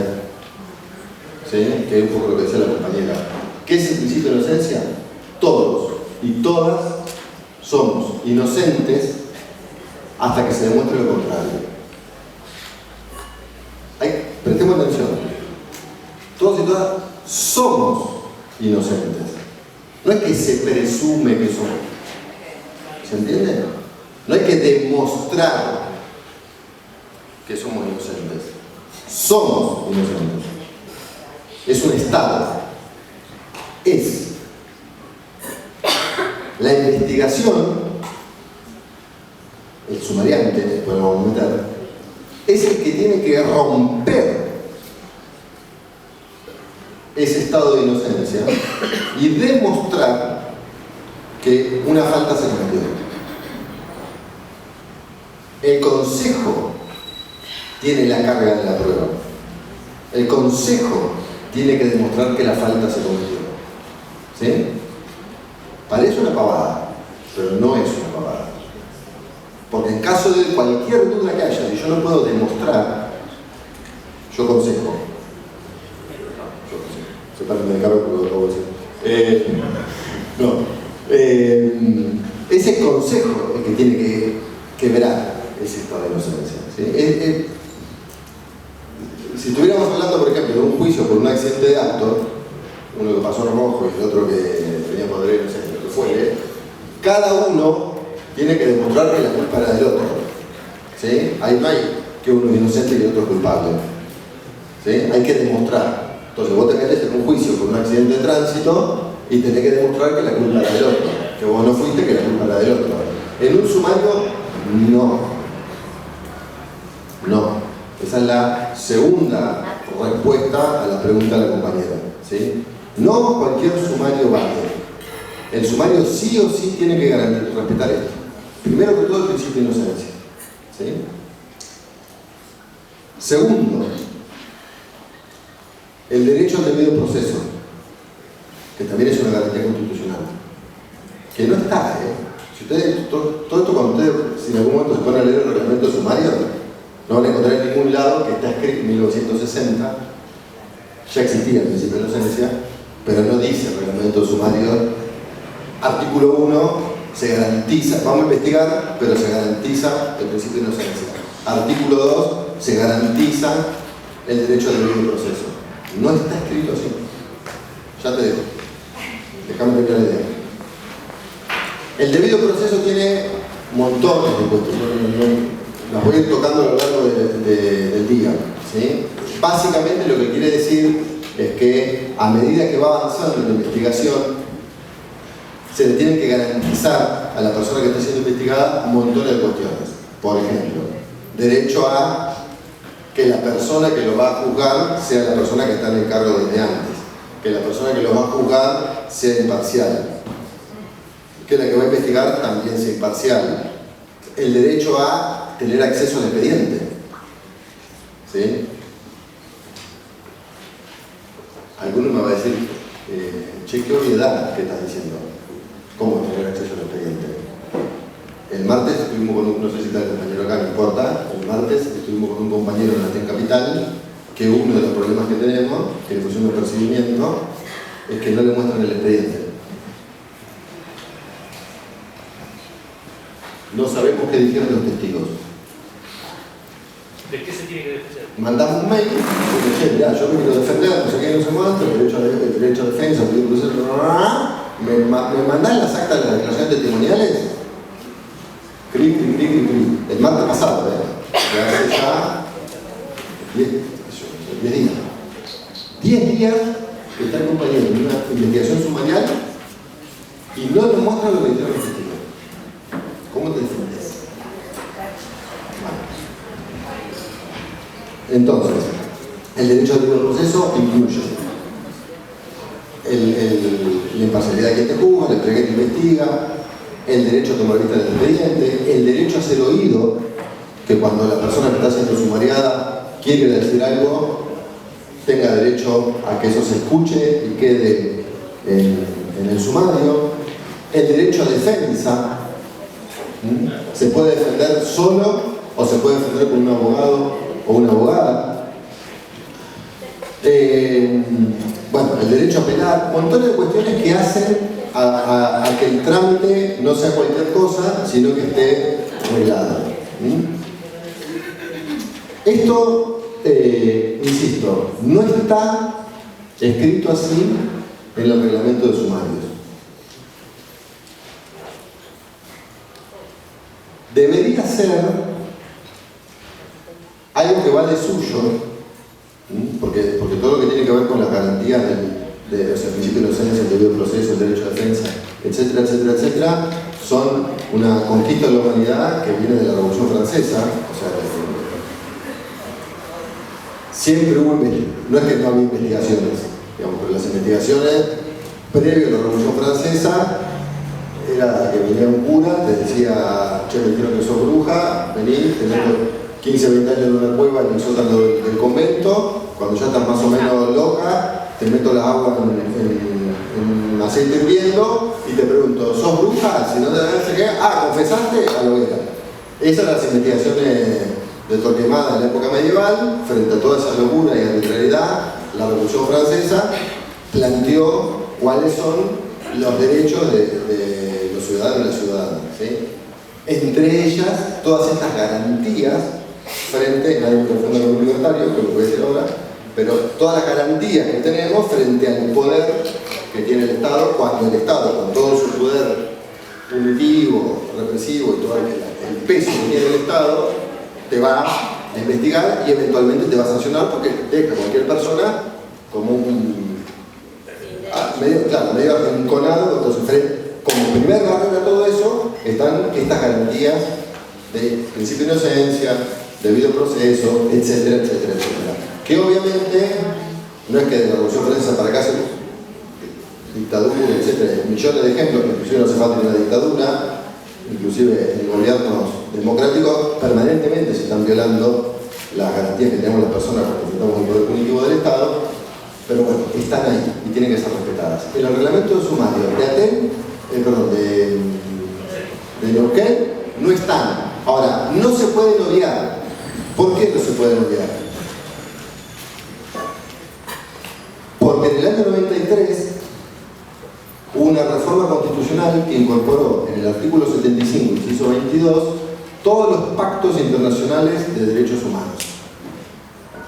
¿sí? Que es un poco lo que decía la compañera. ¿Qué es el principio de inocencia? Todos y todas somos inocentes hasta que se demuestre lo contrario. Prestemos atención. Todos y todas somos inocentes. No es que se presume que somos. ¿Se entiende? No hay que demostrar que somos inocentes. Somos inocentes. Es un estado. Es. La investigación, el sumariante, podemos meter, es el que tiene que romper ese estado de inocencia y demostrar que una falta se cometió. El consejo tiene la carga de la prueba. El consejo tiene que demostrar que la falta se cometió. ¿Sí? Parece una pavada, pero no es una pavada. Porque en caso de cualquier duda que haya, si yo no puedo demostrar, yo consejo. Sepárenme de cargo porque lo acabo de decir. Ese consejo es el que tiene que quebrar ese estado de inocencia. ¿Sí? Si estuviéramos hablando, por ejemplo, de un juicio por un accidente de auto, uno que pasó en rojo y el otro que tenía poder, no sé, lo que fuere, cada uno tiene que demostrar que la culpa era del otro. ¿Sí? Ahí no hay que uno es inocente y el otro es culpable. ¿Sí? Hay que demostrar. Entonces vos te metes en un juicio por un accidente de tránsito y tenés que demostrar que la culpa era del otro. Que vos no fuiste, que la culpa era del otro. En un sumario, no. No. Esa es la segunda respuesta a la pregunta de la compañera. ¿Sí? No cualquier sumario vale. El sumario sí o sí tiene que respetar esto. Primero que todo, el principio de inocencia. ¿Sí? Segundo, el derecho al debido proceso, que también es una garantía constitucional, que no está, Si ustedes, todo esto cuando ustedes, si en algún momento se ponen a leer el reglamento sumario, no van a encontrar en ningún lado que está escrito en 1960, ya existía el principio de inocencia, pero no dice el reglamento sumario, artículo 1, se garantiza, vamos a investigar, pero se garantiza el principio de inocencia. Artículo 2, se garantiza el derecho al debido proceso. No está escrito así. Ya te dejo. Déjame terminar la idea. El debido proceso tiene montones de cuestiones. Las voy a ir tocando a lo largo del día. ¿Sí? Básicamente lo que quiere decir es que a medida que va avanzando la investigación, se le tiene que garantizar a la persona que está siendo investigada montones de cuestiones. Por ejemplo, derecho a que la persona que lo va a juzgar sea la persona que está en el cargo desde antes, que la persona que lo va a juzgar sea imparcial, que la que va a investigar también sea imparcial, el derecho a tener acceso al expediente. ¿Sí? Alguno me va a decir, che, qué obviedad que estás diciendo. ¿Cómo tener acceso al expediente? El martes estuvimos con un, no sé si está el compañero acá, no importa, el martes estuvimos con un compañero en la TEN Capital, que uno de los problemas que tenemos, que le pusimos el procedimiento, es que no le muestran el expediente. No sabemos qué dijeron los testigos. ¿De qué se tiene que defender? Mandamos un mail, porque che, mirá, yo me quiero defender, no sé qué, no sé cuánto, el derecho a defensa, el proceso, me mandás las actas de las declaraciones testimoniales. El martes pasado, que hace ya 10 días. 10 días que está el compañero en una investigación sumarial y no nos muestra lo que dijeron los testigos. ¿Cómo te defiendes? Entonces, el derecho al debido proceso incluye la imparcialidad de quien te juzga, el que te investiga, el derecho a tomar vista del expediente, el derecho a ser oído, que cuando la persona que está siendo sumariada quiere decir algo, tenga derecho a que eso se escuche y quede en el sumario, el derecho a defensa, se puede defender solo o o se puede enfrentar con un abogado o una abogada. Bueno, el derecho a apelar, montones de cuestiones que hacen a que el trámite no sea cualquier cosa, sino que esté reglado. Esto, insisto, no está escrito así en el reglamento de sumarios. Debería ser algo que va de suyo, porque todo lo que tiene que ver con las garantías del principio de inocencia, el debido proceso, el derecho a defensa, etcétera, etcétera, etcétera, son una conquista de la humanidad que viene de la Revolución Francesa. O sea, siempre hubo, no es que no había investigaciones, digamos, pero las investigaciones previo a la Revolución Francesa era que venía un cura, te decía, che, me dijeron que sos bruja, vení, te meto 15, 20 años en una cueva en el sótano del convento, cuando ya estás más o menos loca, te meto la agua en aceite hirviendo y te pregunto, ¿sos bruja? Si no te das qué, ¿confesaste? A lo era. Esas eran las investigaciones de Torquemada en la época medieval, frente a toda esa locura y arbitrariedad. La Revolución Francesa planteó cuáles son los derechos de los ciudadanos y las ciudadanas, ¿sí? Entre ellas, todas estas garantías frente, nadie me confunde con un libertario, que lo voy a decir ahora, pero todas las garantías que tenemos frente al poder que tiene el Estado, cuando el Estado, con todo su poder punitivo, represivo y todo el peso que tiene el Estado, te va a investigar y eventualmente te va a sancionar porque deja a cualquier persona como un medio arrinconado. Entonces, como primer barrera a todo eso están estas garantías de principio de inocencia, debido proceso, etcétera, etcétera, etcétera. Que obviamente no es que de la Revolución Francesa para acá se dictadura, etcétera, millones de ejemplos, que inclusive no hace falta una dictadura, inclusive en gobiernos democráticos permanentemente se están violando las garantías que tenemos las personas cuando enfrentamos el poder punitivo del Estado, pero bueno, están ahí y tienen que ser respetadas. En el reglamento de sumario de Aten, de Neuquén, no están. Ahora, no se pueden obviar. ¿Por qué no se pueden obviar? Porque en el año 93 hubo una reforma constitucional que incorporó en el artículo 75, inciso 22, todos los pactos internacionales de derechos humanos.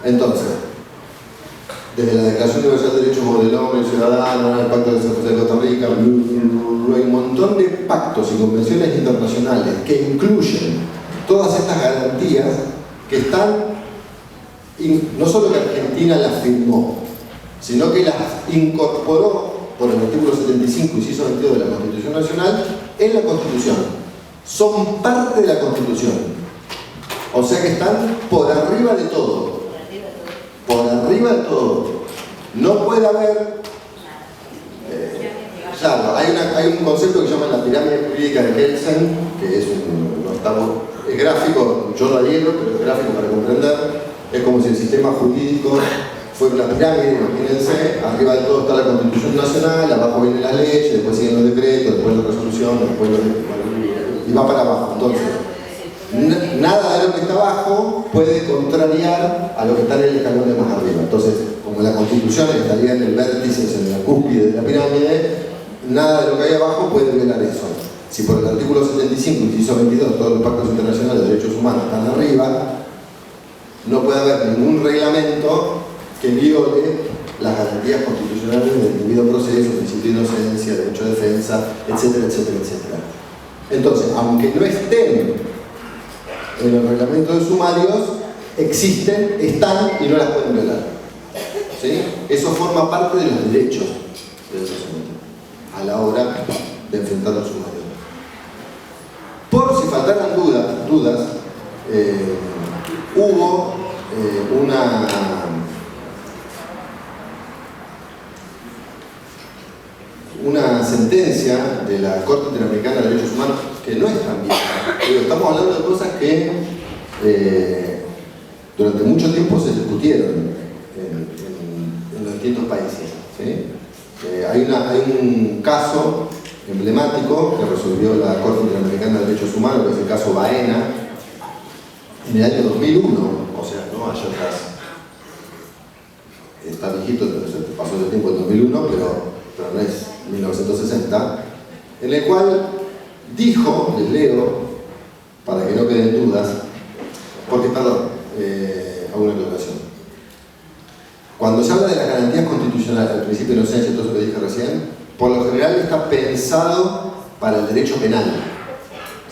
Entonces, desde la Declaración Universal de Derechos del Hombre y Ciudadano, el Pacto de San José de Costa Rica, hay un montón de pactos y convenciones internacionales que incluyen todas estas garantías que están, no solo que Argentina las firmó, sino que las incorporó por el artículo 75, inciso 22 de la Constitución Nacional, en la Constitución. Son parte de la Constitución. O sea que están por arriba de todo. Por arriba de todo. No puede haber... claro, hay un concepto que se llama la pirámide jurídica de Kelsen, que es es gráfico, yo lo adhiero, pero es gráfico para comprender. Es como si el sistema jurídico fuera una pirámide, imagínense, arriba de todo está la Constitución Nacional, abajo vienen las leyes, después siguen los decretos, después la resolución, después y va para abajo. Entonces, nada de lo que está abajo puede contrariar a lo que está en el escalón de más arriba. Entonces, como la Constitución estaría en el vértice, en la cúspide de la pirámide, nada de lo que hay abajo puede violar eso. Si por el artículo 75, inciso 22, todos los pactos internacionales de derechos humanos están arriba, no puede haber ningún reglamento que viole las garantías constitucionales del debido proceso, principio de inocencia, derecho a defensa, etcétera, etcétera, etcétera. Entonces, aunque no estén en el reglamento de sumarios, existen, están y no las pueden violar. ¿Sí? Eso forma parte de los derechos del docente a la hora de enfrentar los sumarios. Por si faltaran dudas, hubo una sentencia de la Corte Interamericana de Derechos Humanos que no es tan vieja, pero estamos hablando de cosas que durante mucho tiempo se discutieron en los distintos países, ¿sí? Hay un caso emblemático que resolvió la Corte Interamericana de Derechos Humanos, que es el caso Baena, en el año 2001, o sea, no allá atrás, está viejito, entonces pasó el tiempo en 2001, pero no es 1960, en el cual dijo, les leo, para que no queden dudas, porque, perdón, hago una aclaración. Cuando se habla de las garantías constitucionales, al principio de inocencia, todo eso que dije recién, por lo general está pensado para el derecho penal.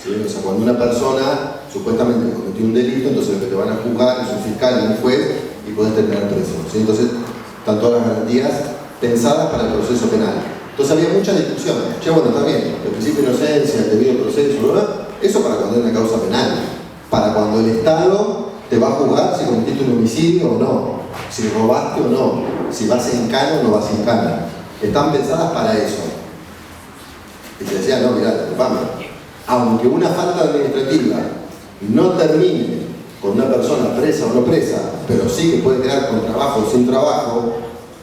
¿Sí? O sea, cuando una persona supuestamente cometió un delito, entonces lo que te van a juzgar es un fiscal y un juez y puedes terminar preso. ¿Sí? Entonces, están todas las garantías pensadas para el proceso penal. Entonces había mucha discusión. Che, bueno, está bien, el principio de inocencia, el debido proceso, ¿verdad? Eso para cuando hay una causa penal. Para cuando el Estado te va a juzgar si cometiste un homicidio o no, si robaste o no, si vas en cana o no vas en cana. Están pensadas para eso. Y se decía, no, mirá, disculpame, aunque una falta administrativa no termine con una persona presa o no presa, pero sí que puede quedar con trabajo o sin trabajo,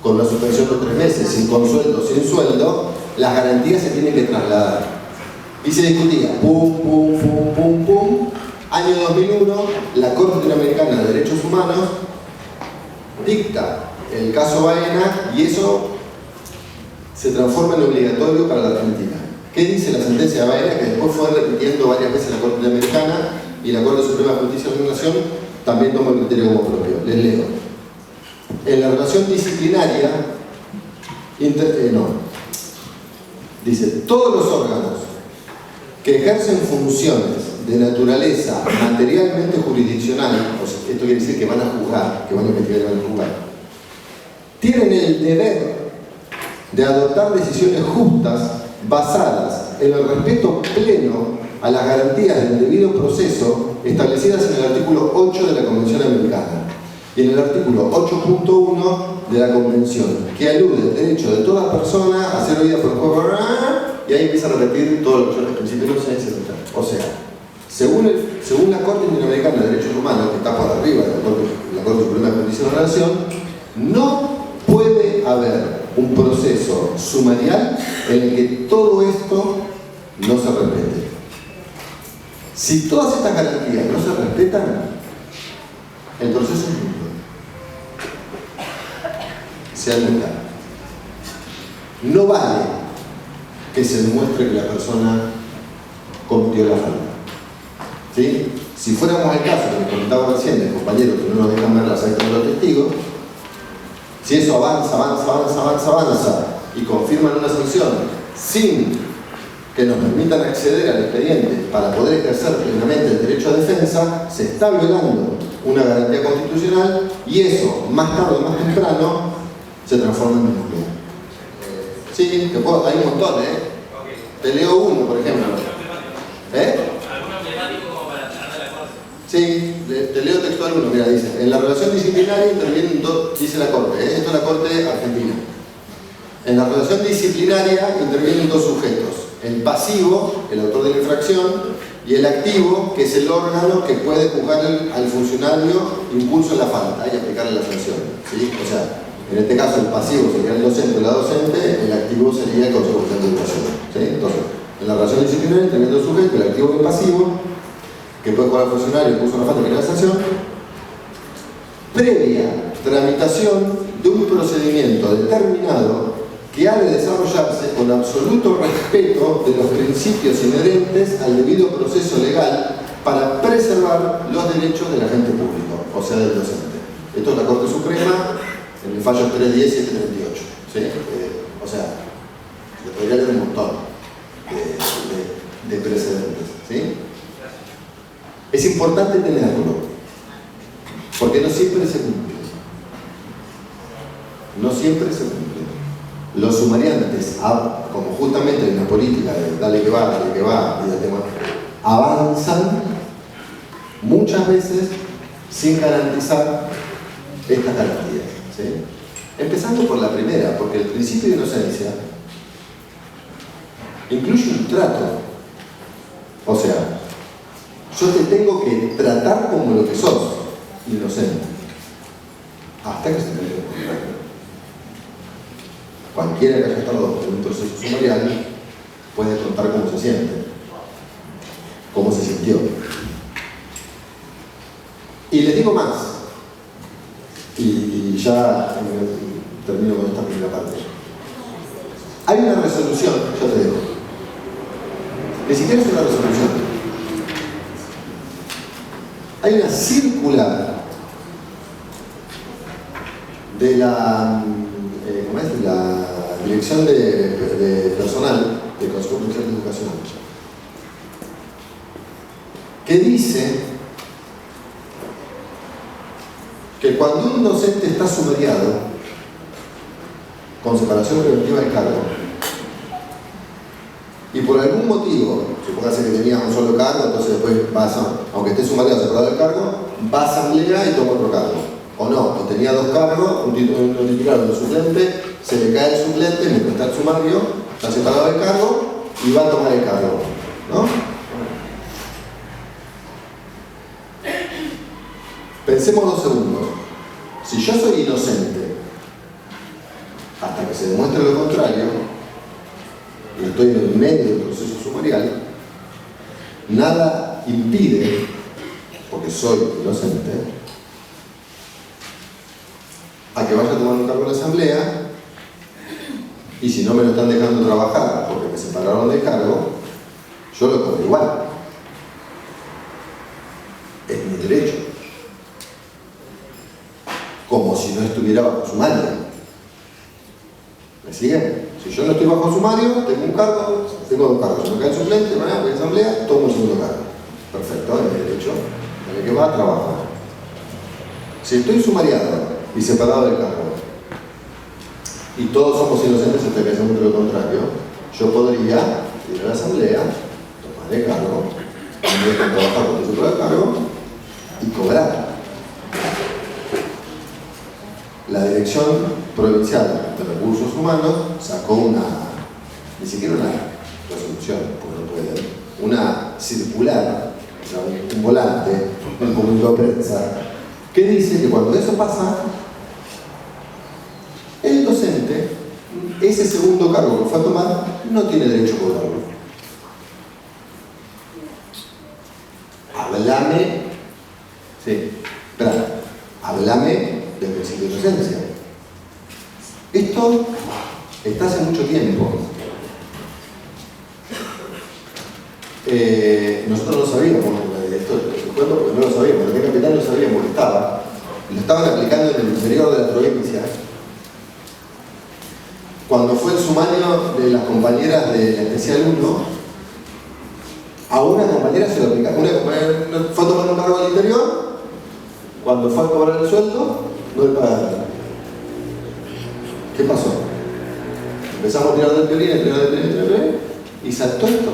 con una suspensión de 3 meses, con sueldo o sin sueldo, las garantías se tienen que trasladar. Y se discutía, pum, pum, pum, pum, pum. Año 2001, la Corte Interamericana de Derechos Humanos dicta el caso Baena y eso se transforma en obligatorio para la Argentina. ¿Qué dice la sentencia de Baena? Que después fue repitiendo varias veces la Corte Interamericana y la Corte Suprema de Justicia de la Nación también toma el criterio como propio. Les leo. En la relación disciplinaria, dice, todos los órganos que ejercen funciones de naturaleza materialmente jurisdiccional, o sea, esto quiere decir que van a juzgar, que van a investigar y van a juzgar, tienen el deber de adoptar decisiones justas basadas en el respeto pleno a las garantías del debido proceso establecidas en el artículo 8 de la Convención Americana y en el artículo 8.1 de la Convención, que alude al derecho de toda persona a ser oída por el juego, y ahí empieza a repetir todo lo que yo al principio no sé, etc. O sea, según la Corte Interamericana de Derechos Humanos, que está por arriba de la Corte Suprema de Justicia de la Nación, no puede haber un proceso sumarial en el que todo esto no se respete. Si todas estas garantías no se respetan, el proceso es nulo. Se anula. No vale que se demuestre que la persona cometió la falta. ¿Sí? Si fuéramos al caso que me comentaba recién del compañero que no nos dejan ver las actas de los testigos, si eso avanza y confirman una sanción sin que nos permitan acceder al expediente para poder ejercer plenamente el derecho a defensa, se está violando una garantía constitucional y eso, más tarde o más temprano, se transforma en nulo. Sí, hay un montón, Te leo uno, por ejemplo. Sí, te leo textual uno, mira, dice, en la relación disciplinaria intervienen dos, dice la Corte, esto es la Corte Argentina. En la relación disciplinaria intervienen dos sujetos, el pasivo, el autor de la infracción, y el activo, que es el órgano que puede juzgar al funcionario incurso en la falta y aplicarle la sanción. ¿Sí? O sea, en este caso el pasivo sería el docente o la docente, el activo sería el consejo de educación. ¿Sí? Entonces, en la relación disciplinaria intervienen dos sujetos, el activo y el pasivo, que puede jugar al funcionario incurso en la falta y aplicar la sanción, previa tramitación de un procedimiento determinado que ha de desarrollarse con absoluto respeto de los principios inherentes al debido proceso legal para preservar los derechos del agente público, o sea, del docente. Esto es la Corte Suprema en el fallo 310 y 738. ¿Sí? O sea, le podría leer un montón de precedentes. ¿Sí? Es importante tenerlo, porque no siempre se cumple. No siempre se cumple. Los sumariantes, como justamente en la política de dale que va, y de tema, avanzan muchas veces sin garantizar estas garantías. ¿Sí? Empezando por la primera, porque el principio de inocencia incluye un trato. O sea, yo te tengo que tratar como lo que sos, inocente, hasta que se te dé el contrato. Cualquiera que haya estado en un proceso sumarial puede contar cómo se siente, cómo se sintió. Y les digo más, y ya termino con esta primera parte. Hay una resolución, ya te digo, ni siquiera es una resolución. Hay una circular de la, ¿cómo es? De la Dirección de Personal del Consejo Provincial de Educación, que dice que cuando un docente está sumariado con separación preventiva del cargo y por algún motivo, supóngase que tenía un solo cargo, entonces después vas a, aunque esté sumariado separado del cargo, va a asamblea y toma otro cargo. O no, o tenía dos cargos, un titular y un suplente, se le cae el suplente mientras está el sumario, está separado del cargo y va a tomar el cargo, ¿no? Pensemos 2 segundos. Si yo soy inocente hasta que se demuestre lo contrario, y estoy en el medio del proceso sumarial, nada impide, porque soy inocente, a que vaya a tomar un cargo en la asamblea, y si no me lo están dejando trabajar porque me separaron del cargo, yo lo cobro igual. Es mi derecho. Como si no estuviera bajo sumario. ¿Me siguen? Si yo no estoy bajo sumario, tengo un cargo, tengo 2 cargos. Si me cae el suplente, voy a la asamblea, tomo el segundo cargo. Perfecto, es mi derecho. En el que va a trabajar. Si estoy sumariado y separado del cargo, y todos somos inocentes hasta que se demuestre lo contrario, yo podría ir a la asamblea, tomar el cargo, trabajar con el título del cargo y cobrar. La Dirección Provincial de Recursos Humanos sacó ni siquiera una resolución, porque no puede, una circular, un volante, un comunicado de prensa, que dice que cuando eso pasa, el docente, ese segundo cargo que fue a tomar, no tiene derecho a cobrarlo. Háblame, sí, espera, háblame del principio de inocencia. Esto está hace mucho tiempo. Nosotros no sabíamos esto, recuerdo porque no lo sabíamos, el capitán no sabíamos que estaba. Lo estaban aplicando en el interior de la provincia. Cuando fue el sumario de las compañeras de la especial 1, a una compañera se lo aplicaron. Una compañera fue a tomar un cargo al interior, cuando fue a cobrar el sueldo, no le pagaron. ¿Qué pasó? Empezamos a tirar del violín, y saltó esto.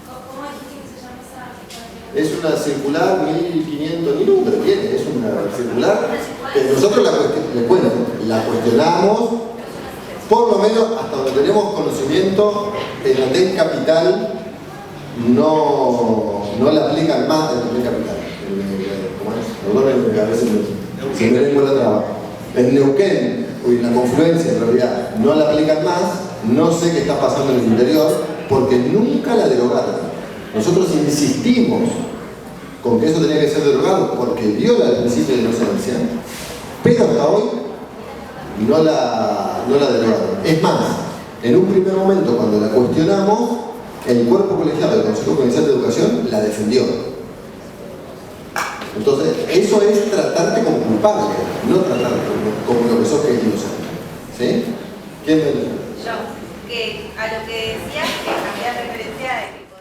¿Cómo dijiste que se llama esa? Es una circular 1500, ni número tiene, es una circular que nosotros la cuestionamos, por lo menos hasta donde tenemos conocimiento, en la TEC Capital no la aplican más en la TEC Capital. ¿Cómo es? Perdón, a veces se me lengua la traba. En Neuquén, o en la confluencia en realidad, no la aplican más, no sé qué está pasando en el interior, porque nunca la derogaron. Nosotros insistimos con que eso tenía que ser derogado porque viola el principio de inocencia, pero hasta hoy no la derogaron. Es más, en un primer momento cuando la cuestionamos, el cuerpo colegiado del Consejo Provincial de Educación la defendió. Entonces, eso es tratarte como culpable, no tratarte como lo que sos, que es inocente. ¿Sí? ¿Quién me dice? Yo, que a lo que decías, que hacía referencia